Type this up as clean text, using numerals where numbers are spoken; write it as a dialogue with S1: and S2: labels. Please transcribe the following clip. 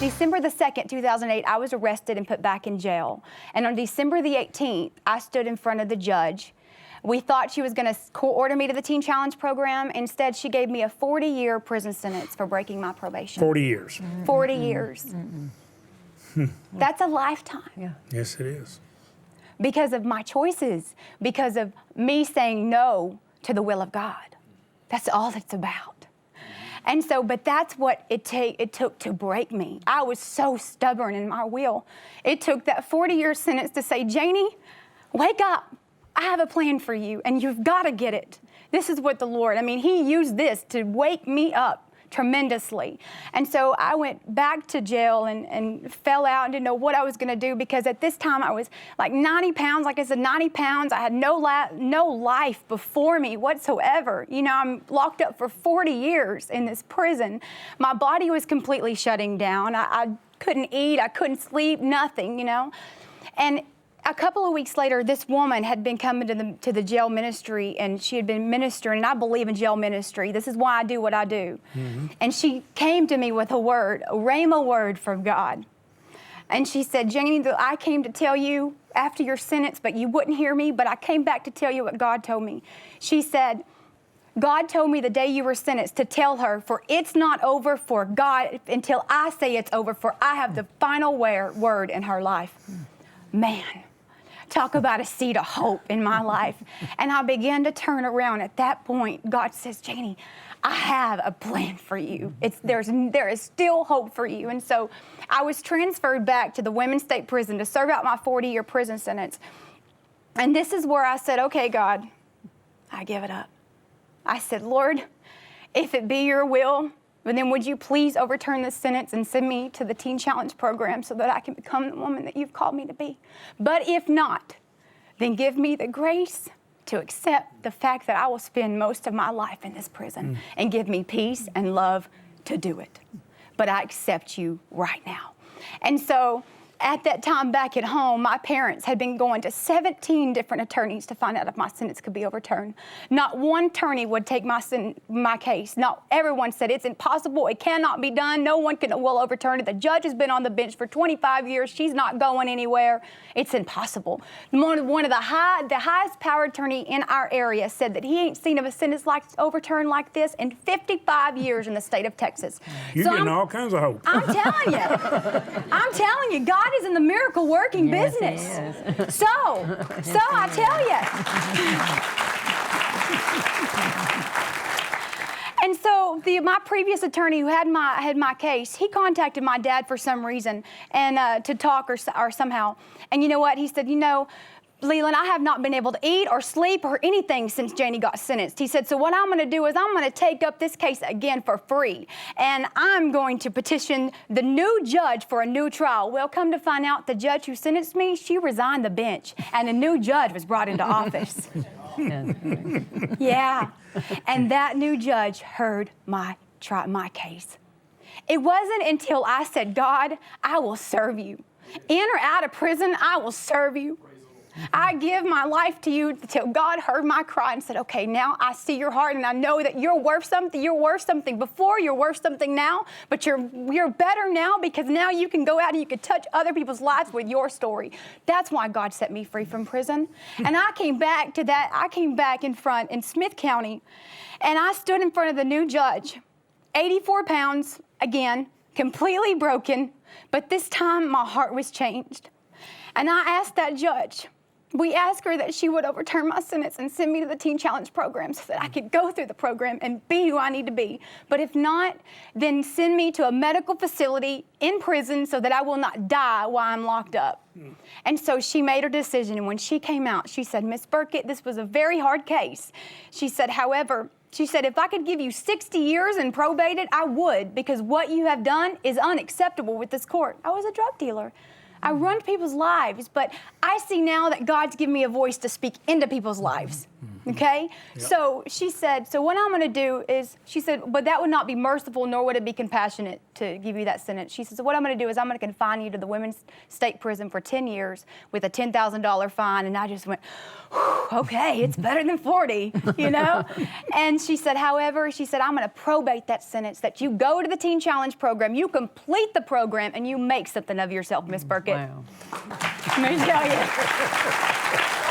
S1: December the 2nd, 2008, I was arrested and put back in jail. And on December the 18th, I stood in front of the judge. We thought she was going to court order me to the Teen Challenge program. Instead, she gave me a 40-year prison sentence for breaking my probation.
S2: 40 years.
S1: 40 years. That's a lifetime.
S3: Yeah.
S2: Yes, it is.
S1: Because of my choices, because of me saying no to the will of God. That's all it's about. And so, but that's what it took to break me. I was so stubborn in my will. It took that 40-year sentence to say, Janie, wake up. I have a plan for you, and you've got to get it. This is what the Lord, He used this to wake me up tremendously. And so I went back to jail and fell out and didn't know what I was going to do, because at this time I was like 90 pounds. Like I said, 90 pounds. I had no life before me whatsoever. You know, I'm locked up for 40 years in this prison. My body was completely shutting down. I couldn't eat. I couldn't sleep, nothing, you know. And a couple of weeks later, this woman had been coming to the jail ministry, and she had been ministering, and I believe in jail ministry. This is why I do what I do. And she came to me with a word, a rhema word from God. And she said, Janie, I came to tell you after your sentence, but you wouldn't hear me, but I came back to tell you what God told me. She said, God told me the day you were sentenced to tell her, for it's not over for God until I say it's over, for I have the final word in her life. Man. Talk about a seed of hope in my life. And I began to turn around. At that point, God says, Janie, I have a plan for you. There is still hope for you. And so I was transferred back to the Women's State Prison to serve out my 40-year prison sentence. And this is where I said, okay, God, I give it up. I said, Lord, if it be your will, but then would you please overturn this sentence and send me to the Teen Challenge program so that I can become the woman that you've called me to be? But if not, then give me the grace to accept the fact that I will spend most of my life in this prison and give me peace and love to do it. But I accept you right now. And so at that time back at home, my parents had been going to 17 different attorneys to find out if my sentence could be overturned. Not one attorney would take my case. Not everyone said it's impossible. It cannot be done. No one will overturn it. The judge has been on the bench for 25 years. She's not going anywhere. It's impossible. One of the highest power attorney in our area said that he ain't seen of a sentence overturned like this in 55 years in the state of Texas.
S2: You're getting all kinds of hope.
S1: I'm telling you, God is in the miracle working business.
S3: He is.
S1: So I tell you. And so my previous attorney who had my case, he contacted my dad for some reason and to talk or somehow. And you know what? He said, you know, Leland, I have not been able to eat or sleep or anything since Janie got sentenced. He said, so what I'm going to do is I'm going to take up this case again for free. And I'm going to petition the new judge for a new trial. Well, come to find out, the judge who sentenced me, she resigned the bench. And a new judge was brought into office. Yeah. And that new judge heard my case. It wasn't until I said, God, I will serve you. In or out of prison, I will serve you. I give my life to you until God heard my cry and said, okay, now I see your heart and I know that you're worth something. You're worth something before, you're worth something now, but you're better now because now you can go out and you can touch other people's lives with your story. That's why God set me free from prison. And I came back to that. I came back in Smith County, and I stood in front of the new judge, 84 pounds, again, completely broken, but this time my heart was changed. And I asked that judge, we asked her that she would overturn my sentence and send me to the Teen Challenge program so that I could go through the program and be who I need to be. But if not, then send me to a medical facility in prison so that I will not die while I'm locked up. And so she made her decision. And when she came out, she said, Miss Burkett, this was a very hard case. She said, however, if I could give you 60 years and probate it, I would, because what you have done is unacceptable with this court. I was a drug dealer. I run people's lives, but I see now that God's given me a voice to speak into people's lives. Okay? So she said, so what I'm going to do is, she said, but that would not be merciful, nor would it be compassionate to give you that sentence. She said, so what I'm going to do is I'm going to confine you to the women's state prison for 10 years with a $10,000 fine. And I just went, okay, it's better than 40, you know? And she said, however, she said, I'm going to probate that sentence, that you go to the Teen Challenge program, you complete the program, and you make something of yourself, Miss Burkett.
S3: Wow.
S1: Let me tell you.